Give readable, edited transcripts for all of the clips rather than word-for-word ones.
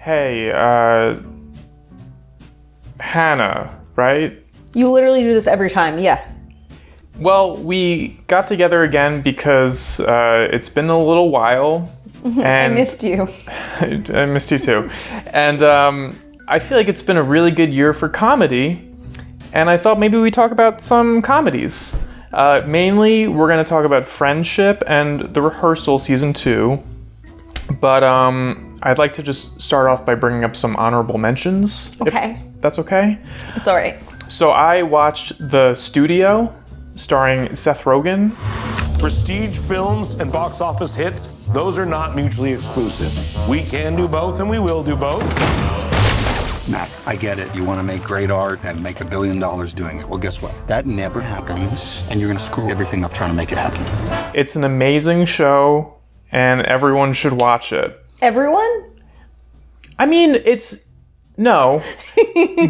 Hey, Hannah, right? You literally do this every time, yeah. Well, we got together again because it's been a little while. And I missed you. I missed you too. And I feel like it's been a really good year for comedy. And I thought maybe we talk about some comedies. Mainly, we're going to talk about Friendship and The Rehearsal Season 2. But I'd like to just start off by bringing up some honorable mentions. Okay. If that's okay? It's all right. So I watched The Studio, starring Seth Rogen. Prestige films and box office hits, those are not mutually exclusive. We can do both and we will do both. Matt, I get it. You want to make great art and make $1 billion doing it. Well, guess what? That never happens, and you're going to screw everything up trying to make it happen. It's an amazing show, and everyone should watch it. Everyone? I mean, no,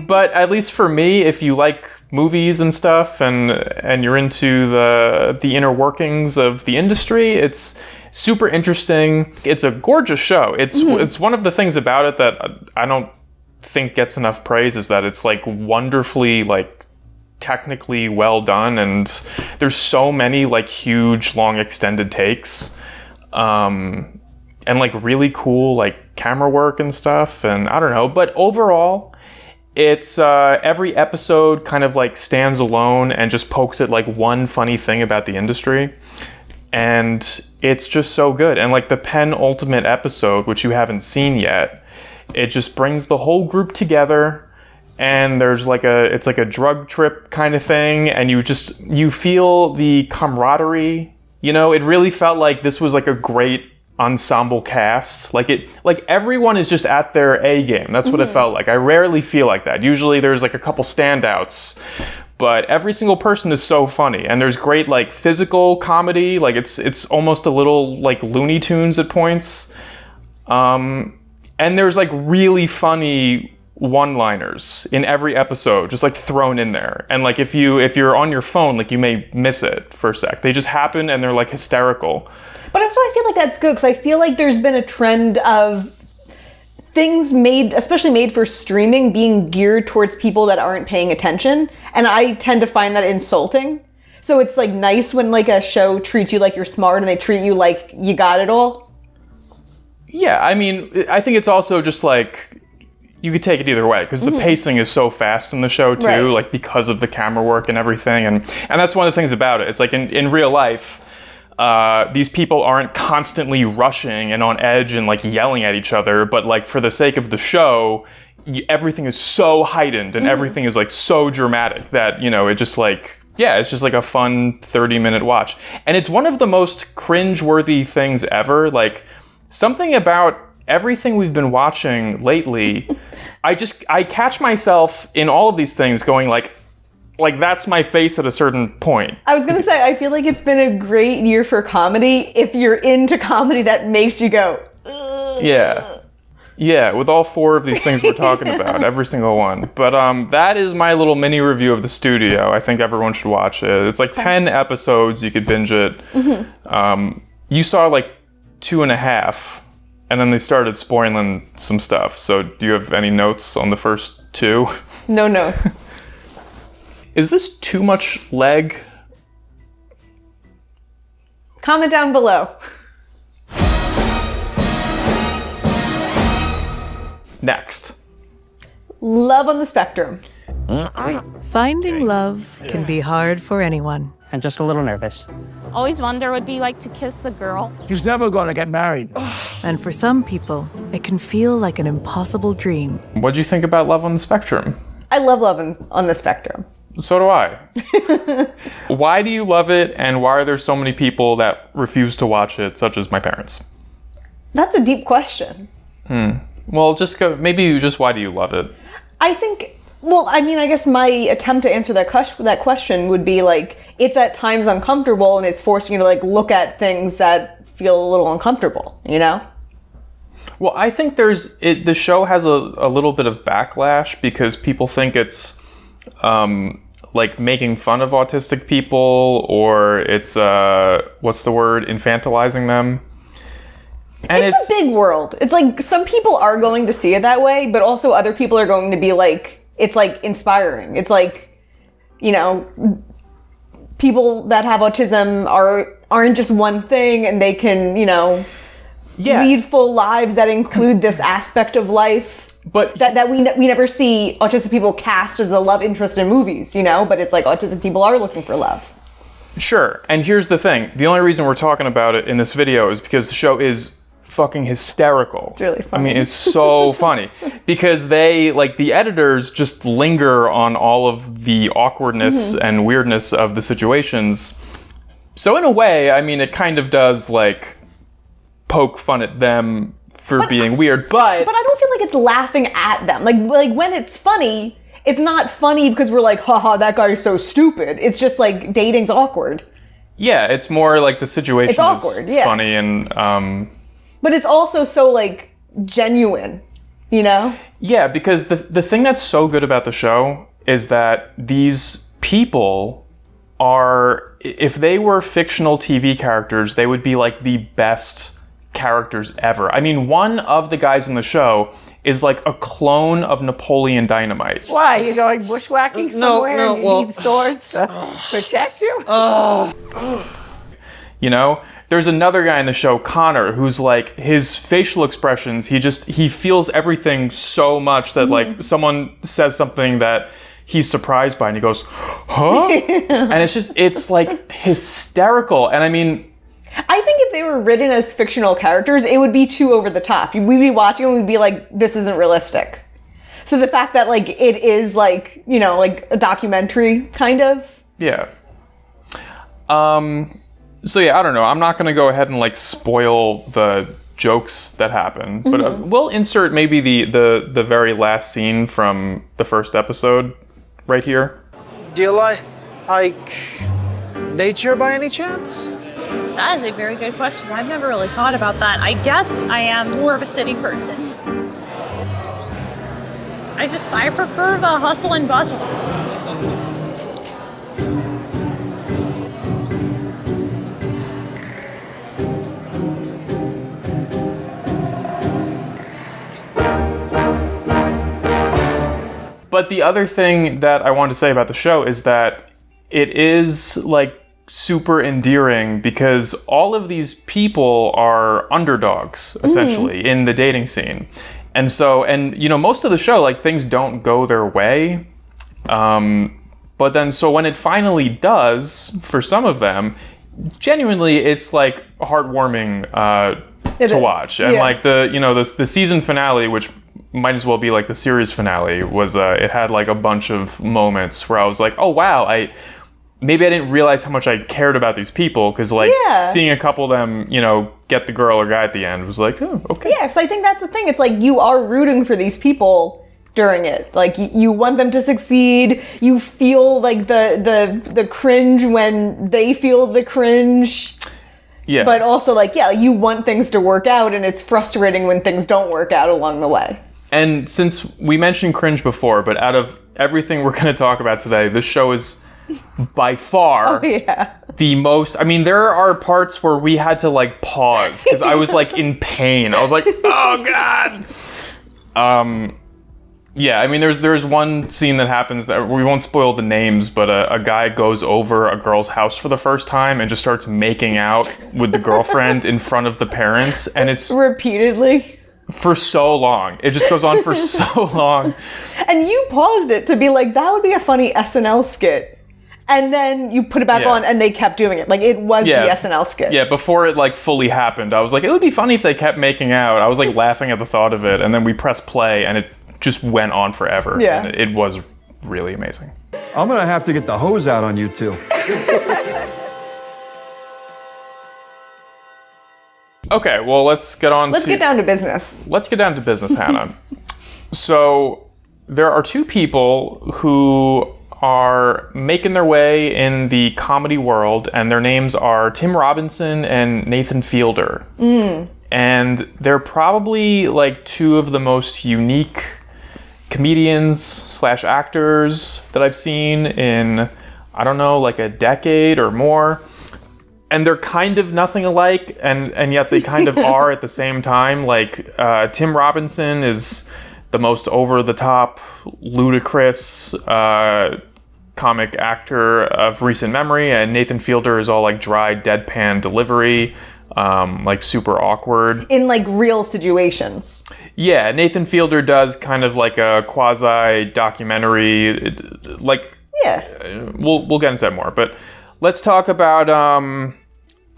but at least for me, if you like movies and stuff, and you're into the inner workings of the industry, it's super interesting. It's a gorgeous show. It's one of the things about it that I don't think gets enough praise, is that it's like wonderfully like technically well done, and there's so many like huge long extended takes, and like really cool like camera work and stuff, and I don't know, but overall it's every episode kind of like stands alone and just pokes at like one funny thing about the industry, and it's just so good. And like the penultimate episode, which you haven't seen yet, it just brings the whole group together, and there's like it's like a drug trip kind of thing, and you feel the camaraderie. You know, it really felt like this was like a great ensemble cast. Like everyone is just at their A game. That's what it felt like. I rarely feel like that. Usually there's like a couple standouts, but every single person is so funny, and there's great like physical comedy. Like it's almost a little like Looney Tunes at points. And there's like really funny one-liners in every episode, just like thrown in there. And like if you're on your phone, like you may miss it for a sec. They just happen and they're like hysterical. But also I feel like that's good, because I feel like there's been a trend of things made, especially made for streaming, being geared towards people that aren't paying attention. And I tend to find that insulting. So it's like nice when like a show treats you like you're smart and they treat you like you got it all. Yeah, I mean, I think it's also just like, you could take it either way, because the pacing is so fast in the show too, right, like because of the camera work and everything. And that's one of the things about it. It's like in real life, these people aren't constantly rushing and on edge and like yelling at each other, but like for the sake of the show, everything is so heightened and everything is like so dramatic that, you know, it just like, yeah, it's just like a fun 30-minute watch. And it's one of the most cringe-worthy things ever. Like, something about everything we've been watching lately, I catch myself in all of these things going like that's my face at a certain point. I was going to say, I feel like it's been a great year for comedy if you're into comedy that makes you go, ugh. Yeah, with all four of these things we're talking about, every single one. But that is my little mini review of The Studio. I think everyone should watch it. It's like 10 episodes. You could binge it. You saw like 2.5, and then they started spoiling some stuff. So do you have any notes on the first 2? No notes. Is this too much leg? Comment down below. Next. Love on the Spectrum. Finding love can be hard for anyone. And just a little nervous. Always wonder what it'd be like to kiss a girl. He's never gonna get married. And for some people, it can feel like an impossible dream. What'd you think about Love on the Spectrum? I love Love on the Spectrum. So do I. Why do you love it, and why are there so many people that refuse to watch it, such as my parents? That's a deep question. Well, just go, maybe just why do you love it? I think, well, I mean, I guess my attempt to answer that question would be like, it's at times uncomfortable, and it's forcing you to like look at things that feel a little uncomfortable, you know? Well, I think the show has a little bit of backlash because people think it's like making fun of autistic people, or it's infantilizing them. And it's a big world. It's like some people are going to see it that way, but also other people are going to be like, it's like inspiring. It's like, you know, people that have autism aren't just one thing, and they can, you know, lead full lives that include this aspect of life. But that we never see autistic people cast as a love interest in movies, you know? But it's like autistic people are looking for love. Sure. And here's the thing. The only reason we're talking about it in this video is because the show is fucking hysterical. It's really funny. I mean, it's so funny. Because they, like, the editors just linger on all of the awkwardness and weirdness of the situations. So in a way, I mean, it kind of does, like, poke fun at them for being weird, but I don't feel like it's laughing at them. Like when it's funny, it's not funny because we're like, haha, that guy is so stupid. It's just like dating's awkward. Yeah, it's more like the situation it's awkward, is funny and but it's also so like genuine, you know? Yeah, because the thing that's so good about the show is that these people are, if they were fictional TV characters, they would be like the best characters ever. I mean, one of the guys in the show is like a clone of Napoleon Dynamite. Why? You're going bushwhacking somewhere and you need swords to protect you? You know? There's another guy in the show, Connor, who's like, his facial expressions, he feels everything so much that like someone says something that he's surprised by and he goes, huh? And it's like hysterical. And I mean, I think if they were written as fictional characters, it would be too over the top. We'd be watching and we'd be like, this isn't realistic. So the fact that like it is like, you know, like a documentary kind of. Yeah. So yeah, I don't know. I'm not going to go ahead and like spoil the jokes that happen, but we'll insert maybe the very last scene from the first episode right here. Do you like nature by any chance? That is a very good question. I've never really thought about that. I guess I am more of a city person. I prefer the hustle and bustle. But the other thing that I wanted to say about the show is that it is like super endearing because all of these people are underdogs essentially in the dating scene. And so, and you know, most of the show, like things don't go their way. But then, so when it finally does, for some of them, genuinely, it's like heartwarming to watch. And like the season finale, which might as well be like the series finale, was it had like a bunch of moments where I was like, oh wow, maybe I didn't realize how much I cared about these people, because like seeing a couple of them, you know, get the girl or guy at the end was like, oh, okay. Yeah, because I think that's the thing. It's like you are rooting for these people during it. Like you want them to succeed. You feel like the cringe when they feel the cringe. Yeah. But also like, yeah, you want things to work out, and it's frustrating when things don't work out along the way. And since we mentioned cringe before, but out of everything we're going to talk about today, this show is by far the most. I mean, there are parts where we had to like pause because I was like in pain. I was like, oh god. Yeah, I mean, there's one scene that happens that we won't spoil the names, but a guy goes over a girl's house for the first time and just starts making out with the girlfriend in front of the parents, and it's repeatedly for so long. It just goes on for so long. And you paused it to be like, that would be a funny SNL skit. And then you put it back on and they kept doing it. Like it was the SNL skit. Yeah, before it like fully happened, I was like, it would be funny if they kept making out. I was like laughing at the thought of it, and then we pressed play and it just went on forever. Yeah. And it was really amazing. I'm gonna have to get the hose out on you two. Okay, well, let's get down to business. Let's get down to business, Hannah. So there are two people who are making their way in the comedy world, and their names are Tim Robinson and Nathan Fielder. And they're probably like two of the most unique comedians / actors that I've seen in, I don't know, like a decade or more. and they're kind of nothing alike, and yet they kind of are at the same time. Like, Tim Robinson is the most over-the-top, ludicrous comic actor of recent memory, and Nathan Fielder is all like dry, deadpan delivery, like super awkward. In like real situations. Yeah, Nathan Fielder does kind of like a quasi-documentary, like... Yeah. We'll get into that more, but let's talk about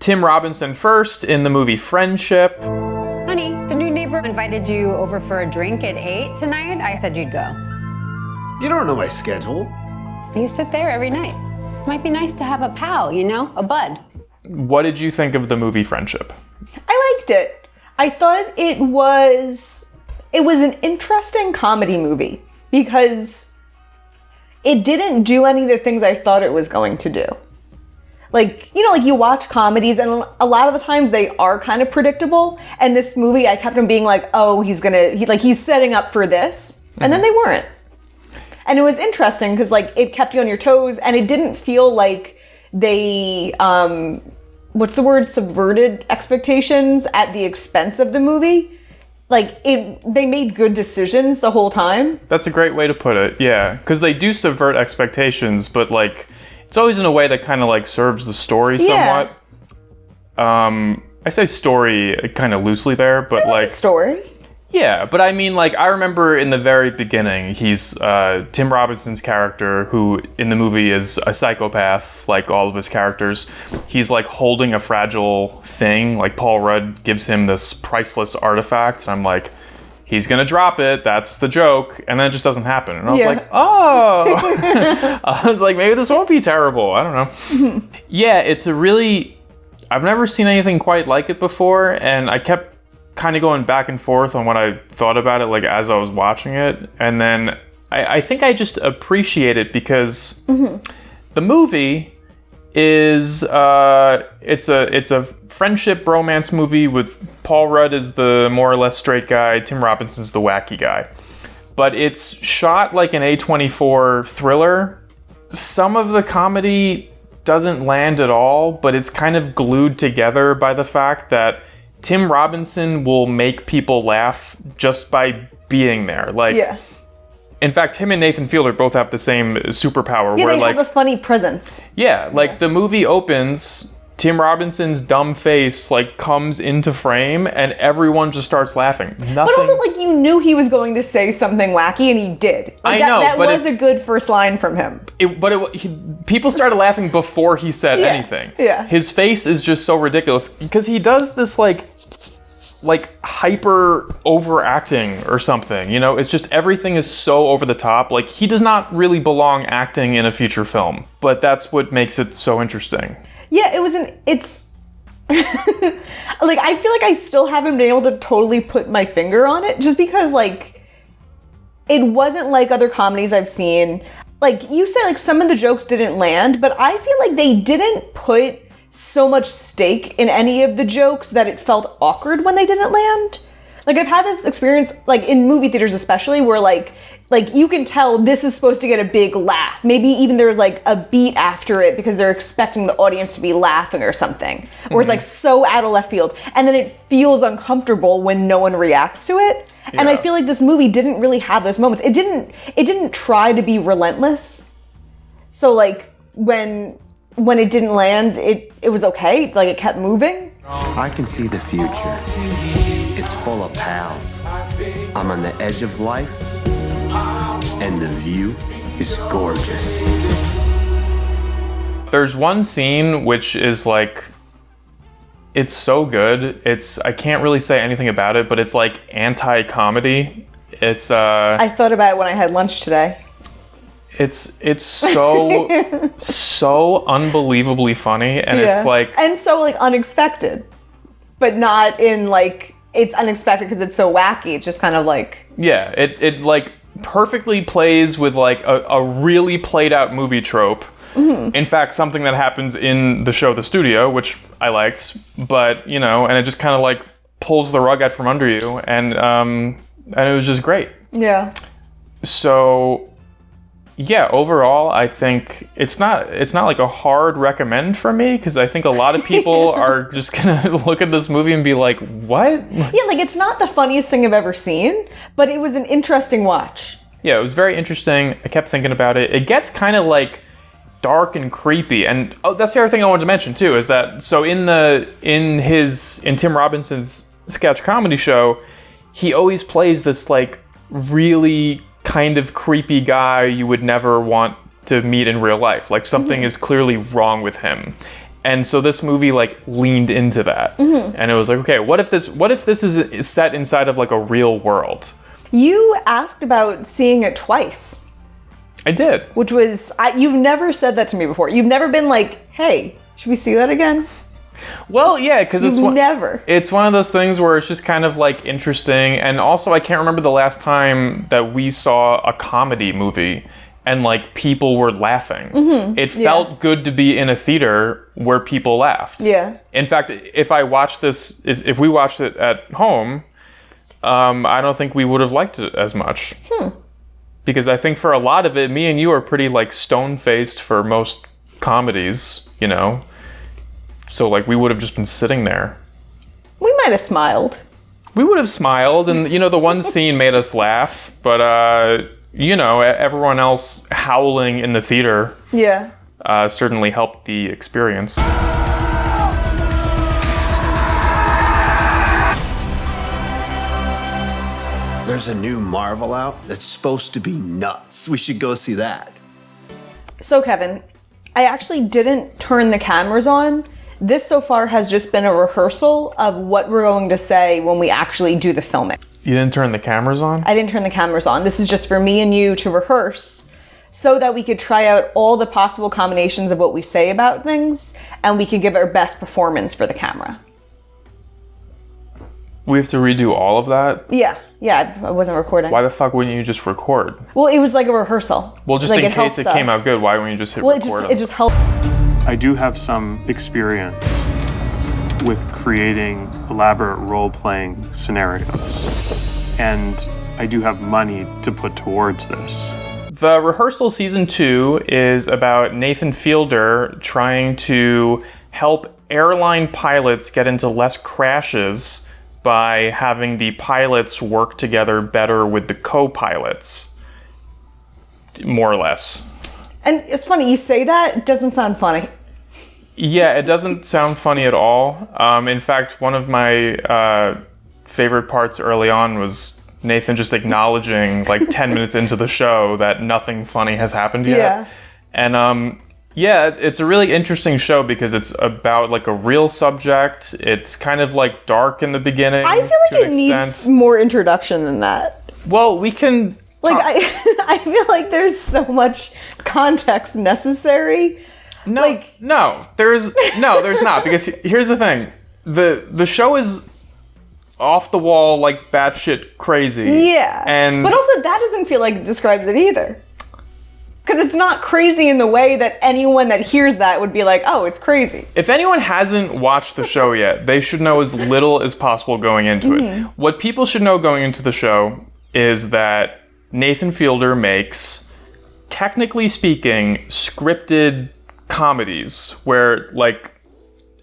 Tim Robinson first in the movie Friendship. Honey, the new neighbor invited you over for a drink at 8 tonight. I said you'd go. You don't know my schedule. You sit there every night. Might be nice to have a pal, you know, a bud. What did you think of the movie Friendship? I liked it. I thought it was an interesting comedy movie because it didn't do any of the things I thought it was going to do. Like, you know, like you watch comedies and a lot of the times they are kind of predictable. And this movie, I kept on being like, oh, he's setting up for this. And then they weren't. And it was interesting because like it kept you on your toes and it didn't feel like they, subverted expectations at the expense of the movie. Like, they made good decisions the whole time. That's a great way to put it, yeah. Because they do subvert expectations, but, like, it's always in a way that kind of, like, serves the story somewhat. I say story kind of loosely there, but, like... Story? Yeah, but I mean, like, I remember in the very beginning, he's Tim Robinson's character, who in the movie is a psychopath, like all of his characters. He's, like, holding a fragile thing. Like, Paul Rudd gives him this priceless artifact, and I'm like, he's gonna drop it, that's the joke, and then it just doesn't happen. And I was like, oh! I was like, maybe this won't be terrible, I don't know. Yeah, it's a really... I've never seen anything quite like it before, and I kept kind of going back and forth on what I thought about it, like, as I was watching it. And then I think I just appreciate it because the movie is it's a friendship bromance movie with Paul Rudd as the more or less straight guy, Tim Robinson's the wacky guy. But it's shot like an A24 thriller. Some of the comedy doesn't land at all, but it's kind of glued together by the fact that Tim Robinson will make people laugh just by being there. Like, in fact, him and Nathan Fielder both have the same superpower. Yeah, where, they like, have a funny presence. Yeah, like the movie opens, Tim Robinson's dumb face like comes into frame, and everyone just starts laughing. Nothing. But also, like, you knew he was going to say something wacky, and he did. Like, that was a good first line from him. People started laughing before he said anything. Yeah. His face is just so ridiculous because he does this like hyper overacting or something. You know, it's just everything is so over the top. Like, he does not really belong acting in a feature film, but that's what makes it so interesting. Yeah, it's like, I feel like I still haven't been able to totally put my finger on it just because, like, it wasn't like other comedies I've seen. Like, you say, like, some of the jokes didn't land, but I feel like they didn't put so much stake in any of the jokes that it felt awkward when they didn't land. Like, I've had this experience, like, in movie theaters especially, where, like, you can tell this is supposed to get a big laugh. Maybe even there's, like, a beat after it because they're expecting the audience to be laughing or something. Or it's, like, so out of left field. And then it feels uncomfortable when no one reacts to it. Yeah. And I feel like this movie didn't really have those moments. It didn't try to be relentless. So, like, when it didn't land, it was okay. Like, it kept moving. I can see the future. It's full of pals. I'm on the edge of life, and the view is gorgeous. There's one scene which is like, it's so good. I can't really say anything about it, but it's like anti-comedy. It's I thought about it when I had lunch today. It's so so unbelievably funny, and it's like, and so like unexpected, but not in like it's unexpected because it's so wacky. It's just kind of like, yeah, it like perfectly plays with like a really played out movie trope. Mm-hmm. In fact, something that happens in the show The Studio, which I liked, but you know, and it just kind of like pulls the rug out from under you, and it was just great. Yeah. So yeah, overall, I think it's not like a hard recommend for me, because I think a lot of people are just gonna look at this movie and be like, what? Yeah, like it's not the funniest thing I've ever seen, but it was an interesting watch. Yeah, it was very interesting. I kept thinking about it. It gets kind of like dark and creepy, and that's the other thing I wanted to mention too, is that so in Tim Robinson's sketch comedy show, he always plays this like really kind of creepy guy you would never want to meet in real life. Like something is clearly wrong with him. And so this movie like leaned into that. And it was like, okay, what if this is set inside of like a real world? You asked about seeing it twice. I did. Which was, you've never said that to me before. You've never been like, hey, should we see that again? Well, yeah, because it's never. It's one of those things where it's just kind of like interesting, and also I can't remember the last time that we saw a comedy movie and like people were laughing. It felt good to be in a theater where people laughed. Yeah. In fact, if I watched this, if we watched it at home, I don't think we would have liked it as much. Because I think for a lot of it, me and you are pretty like stone-faced for most comedies, you know. So, like, we would have just been sitting there. We might have smiled. We would have smiled, and, you know, the one scene made us laugh, but, you know, everyone else howling in the theater certainly helped the experience. There's a new Marvel out that's supposed to be nuts. We should go see that. So, Kevin, I actually didn't turn the cameras on. This so far has just been a rehearsal of what we're going to say when we actually do the filming. You didn't turn the cameras on? I didn't turn the cameras on. This is just for me and you to rehearse so that we could try out all the possible combinations of what we say about things and we could give our best performance for the camera. We have to redo all of that? Yeah, I wasn't recording. Why the fuck wouldn't you just record? Well, it was like a rehearsal. Well, just like in case it came out good, why wouldn't you just hit record? It just helped. I do have some experience with creating elaborate role-playing scenarios, and I do have money to put towards this. The rehearsal season 2 is about Nathan Fielder trying to help airline pilots get into less crashes by having the pilots work together better with the co-pilots, more or less. And it's funny, you say that, it doesn't sound funny. Yeah, it doesn't sound funny at all. In fact, one of my favorite parts early on was Nathan just acknowledging, like 10 minutes into the show, that nothing funny has happened yet. Yeah. And yeah, it's a really interesting show because it's about like a real subject. It's kind of like dark in the beginning. I feel like it needs more introduction than that. Well, we can... Like, I feel like there's so much context necessary. No, there's not, because here's the thing. The show is off the wall, like batshit crazy. Yeah. But also that doesn't feel like it describes it either. Because it's not crazy in the way that anyone that hears that would be like, oh, it's crazy. If anyone hasn't watched the show yet, they should know as little as possible going into it. What people should know going into the show is that Nathan Fielder makes, technically speaking, scripted comedies where, like,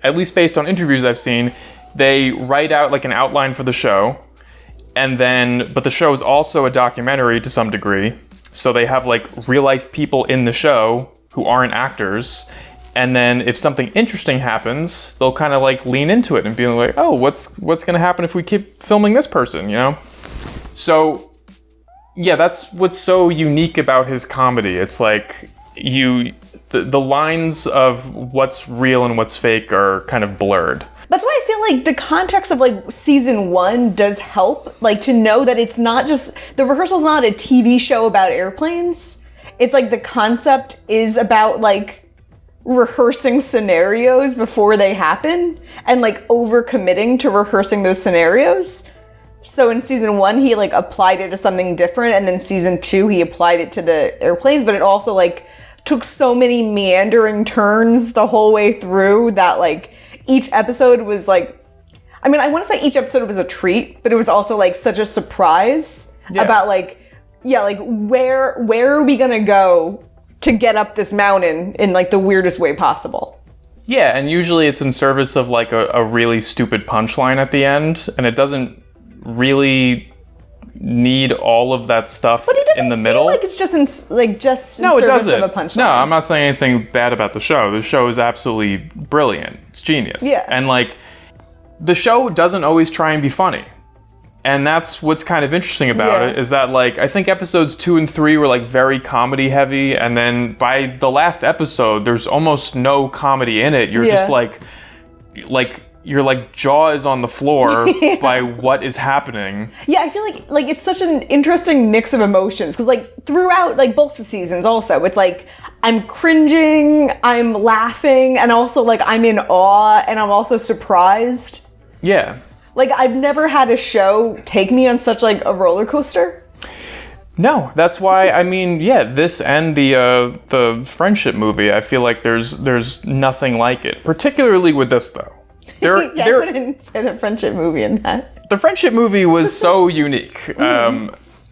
at least based on interviews I've seen, they write out like an outline for the show, but the show is also a documentary to some degree. So they have like real life people in the show who aren't actors. And then if something interesting happens, they'll kind of like lean into it and be like, oh, what's going to happen if we keep filming this person, you know? So yeah, that's what's so unique about his comedy. It's like the lines of what's real and what's fake are kind of blurred. That's why I feel like the context of like season 1 does help, like to know that it's not just, the rehearsal's not a TV show about airplanes. It's like the concept is about like rehearsing scenarios before they happen and like overcommitting to rehearsing those scenarios. So in season 1, he like applied it to something different, and then season 2, he applied it to the airplanes, but it also like took so many meandering turns the whole way through that like each episode was like, I mean, I want to say each episode was a treat, but it was also like such a surprise about like yeah, like where are we gonna go to get up this mountain in like the weirdest way possible? Yeah, and usually it's in service of like a really stupid punchline at the end, and it doesn't really need all of that stuff in the middle. Like it's just in No, it service doesn't. of a punchline. No, I'm not saying anything bad about the show. The show is absolutely brilliant. It's genius. Yeah. And like, the show doesn't always try and be funny. And that's what's kind of interesting about it, is that like, I think episodes 2 and 3 were like very comedy heavy, and then by the last episode, there's almost no comedy in it. You're just like your like jaw is on the floor by what is happening. Yeah, I feel like it's such an interesting mix of emotions, because like throughout like both the seasons also, it's like I'm cringing, I'm laughing, and also like I'm in awe, and I'm also surprised. Yeah. Like I've never had a show take me on such like a roller coaster. No, that's why, I mean, yeah, this and the friendship movie, I feel like there's nothing like it. Particularly with this though. I wouldn't say the friendship movie in that. The friendship movie was so unique,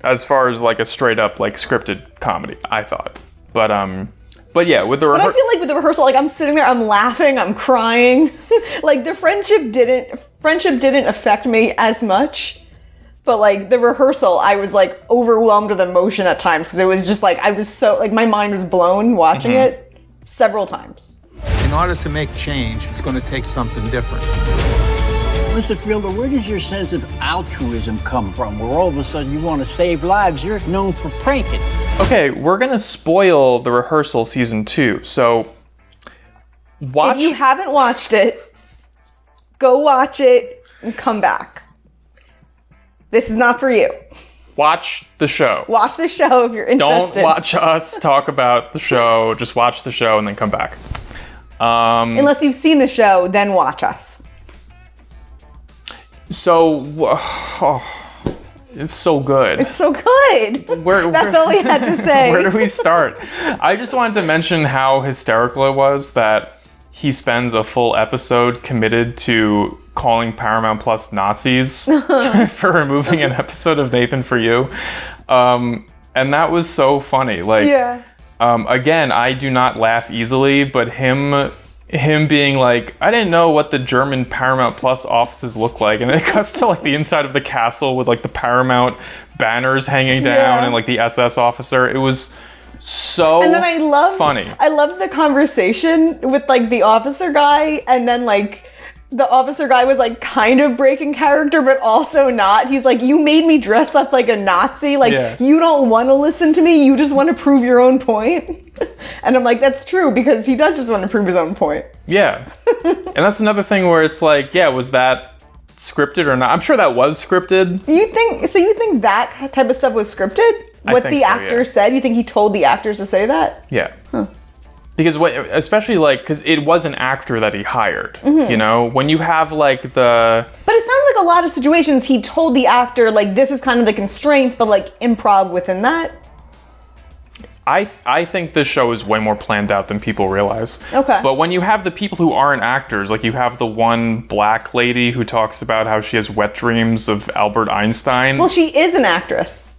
as far as like a straight up like scripted comedy, I thought. But yeah, with the But I feel like with the rehearsal, like I'm sitting there, I'm laughing, I'm crying. Like the friendship didn't affect me as much. But like the rehearsal, I was like overwhelmed with emotion at times, because it was just like I was so like my mind was blown watching it several times. In order to make change, it's going to take something different. Mr. Fielder, where does your sense of altruism come from, where all of a sudden you want to save lives? You're known for pranking. Okay, we're gonna spoil the rehearsal season 2, so watch. If you haven't watched it, go watch it and come back. This is not for you. Watch the show. Watch the show if you're interested. Don't watch us talk about the show. Just watch the show and then come back. Unless you've seen the show, then watch us. So, it's so good. It's so good. That's all we had to say. Where do we start? I just wanted to mention how hysterical it was that he spends a full episode committed to calling Paramount Plus Nazis for removing an episode of Nathan For You. And that was so funny. Like, again, I do not laugh easily, but him being like, I didn't know what the German Paramount Plus offices look like, and it cuts to like the inside of the castle with like the Paramount banners hanging down and like the SS officer. It was so and then funny. I loved the conversation with like the officer guy, and then like the officer guy was like kind of breaking character, but also not. He's like, you made me dress up like a Nazi. Like, you don't want to listen to me. You just want to prove your own point. And I'm like, that's true, because he does just want to prove his own point. Yeah. And that's another thing where it's like, yeah, was that scripted or not? I'm sure that was scripted. You think that type of stuff was scripted? What the actor said? You think he told the actors to say that? Yeah. Huh. Because especially like, because it was an actor that he hired, you know? When you have like But it sounds like a lot of situations he told the actor, like, this is kind of the constraints, but like improv within that. I think this show is way more planned out than people realize. Okay. But when you have the people who aren't actors, like you have the one black lady who talks about how she has wet dreams of Albert Einstein. Well, she is an actress.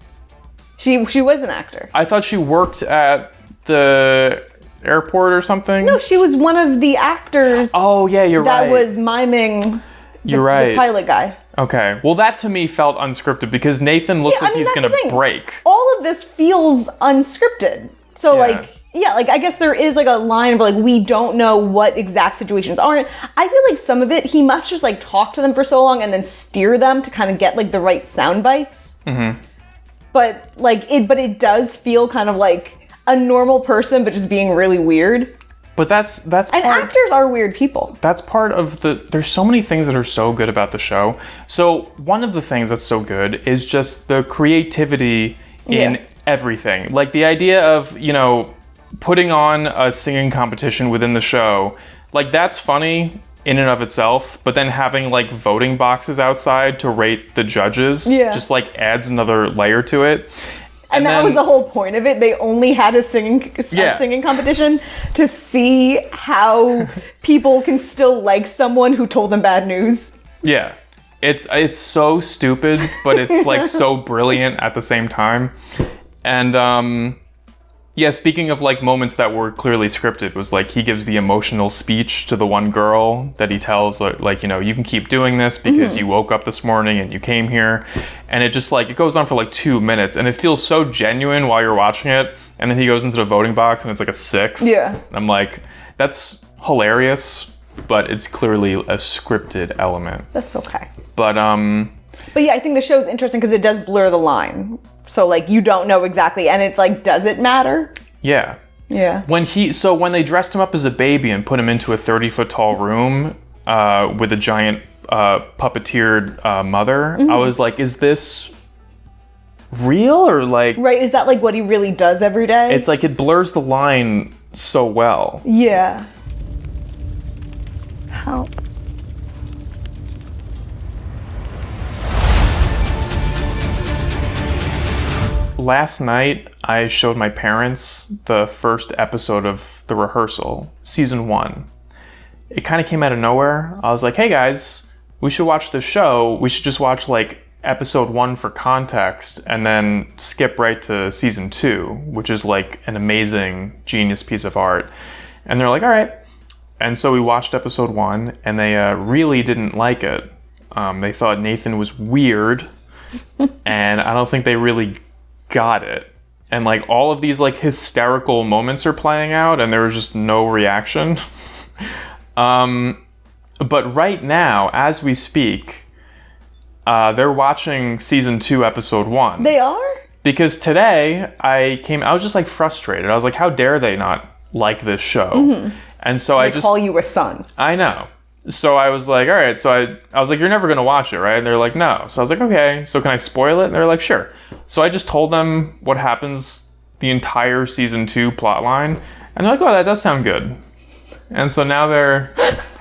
She was an actor. I thought she worked at the airport or something. No, she was one of the actors. Oh yeah, you're right. That was miming the pilot guy. Okay. Well, that to me felt unscripted, because Nathan looks like he's going to break. All of this feels unscripted. So like I guess there is like a line of like, we don't know what exact situations aren't. I feel like some of it, he must just like talk to them for so long and then steer them to kind of get like the right sound bites. Mm-hmm. But it does feel kind of like a normal person, but just being really weird. But that's and actors are weird people. That's part of there's so many things that are so good about the show. So one of the things that's so good is just the creativity in everything. Like the idea of, you know, putting on a singing competition within the show, like that's funny in and of itself, but then having like voting boxes outside to rate the judges just like adds another layer to it. And that was the whole point of it. They only had a singing competition to see how people can still like someone who told them bad news. Yeah. It's so stupid, but it's like so brilliant at the same time. And yeah, speaking of like moments that were clearly scripted, was like he gives the emotional speech to the one girl that he tells like, you know, you can keep doing this because you woke up this morning and you came here. And it just like, it goes on for like 2 minutes and it feels so genuine while you're watching it. And then he goes into the voting box and it's like a 6. Yeah. And I'm like, that's hilarious, but it's clearly a scripted element. That's okay. But yeah, I think the show's interesting because it does blur the line. So like you don't know exactly, and it's like, does it matter? Yeah. Yeah. When they dressed him up as a baby and put him into a 30-foot tall room with a giant puppeteered mother, I was like, is this real or like? Right. Is that like what he really does every day? It's like it blurs the line so well. Yeah. Help. Last night, I showed my parents the first episode of The Rehearsal, season 1. It kind of came out of nowhere. I was like, hey guys, we should watch this show. We should just watch like episode 1 for context and then skip right to season 2, which is like an amazing, genius piece of art. And they're like, all right. And so we watched episode 1 and they really didn't like it. They thought Nathan was weird and I don't think they really got it. And like all of these like hysterical moments are playing out and there was just no reaction. But right now, as we speak, they're watching season 2, episode 1. They are? Because today I was just like frustrated. I was like, how dare they not like this show? Mm-hmm. And so they call you a son. I know. So I was like, all right. So I was like, you're never going to watch it, right? And they're like, no. So I was like, okay. So can I spoil it? And they're like, sure. So I just told them what happens the entire season 2 plot line. And they're like, oh, that does sound good. And so now they're...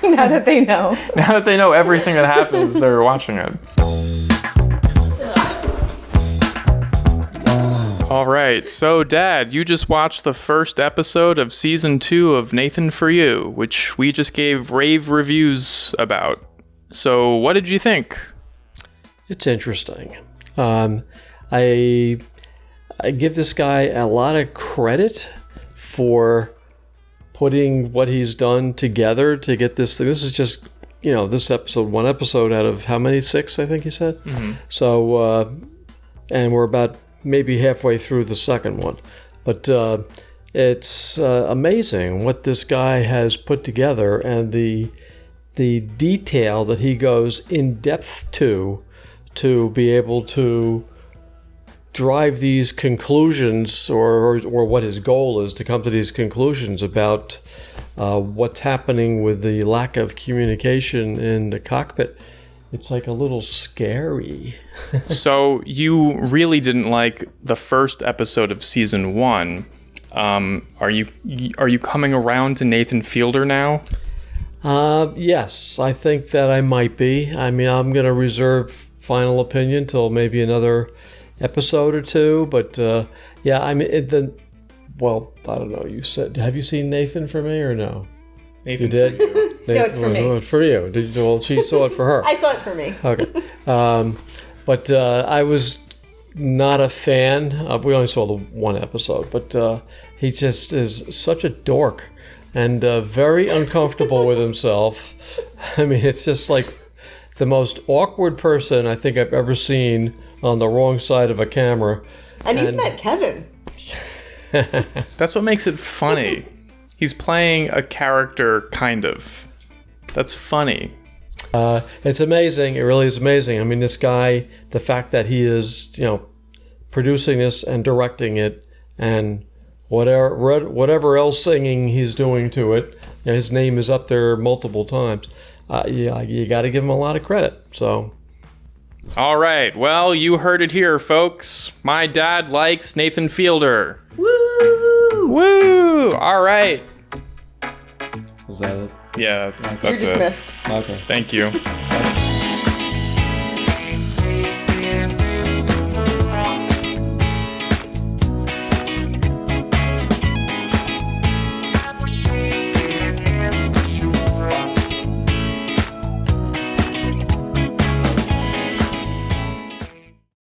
now that they know. Now that they know everything that happens, they're watching it. All right, so Dad, you just watched the first episode of season 2 of Nathan For You, which we just gave rave reviews about. So what did you think? It's interesting. I give this guy a lot of credit for putting what he's done together to get this thing. This is just, this episode, 1 episode out of how many? 6, I think he said. Mm-hmm. So, and we're about maybe halfway through the second one. But it's amazing what this guy has put together and the detail that he goes in depth to be able to drive these conclusions or what his goal is to come to these conclusions about what's happening with the lack of communication in the cockpit. It's like a little scary. So you really didn't like the first episode of season 1. Are you coming around to Nathan Fielder now? Yes, I think that I might be. I mean, I'm going to reserve final opinion till maybe another episode or 2. But yeah, I mean, well, I don't know. You said, have you seen Nathan For Me or no? Nathan you did? No, it's for me. For you. Did you? Well, she saw it for her. I saw it for me. Okay. But I was not a fan. We only saw the 1 episode, but he just is such a dork and very uncomfortable with himself. I mean, it's just like the most awkward person I think I've ever seen on the wrong side of a camera. And you've met Kevin. That's what makes it funny. He's playing a character, kind of. That's funny. It's amazing. It really is amazing. I mean, this guy, the fact that he is, producing this and directing it and whatever else singing he's doing to it, his name is up there multiple times. Yeah, you got to give him a lot of credit. So. All right. Well, you heard it here, folks. My dad likes Nathan Fielder. Woo! Woo! All right. Was that it? Yeah, that's it. You're dismissed. Okay. Thank you.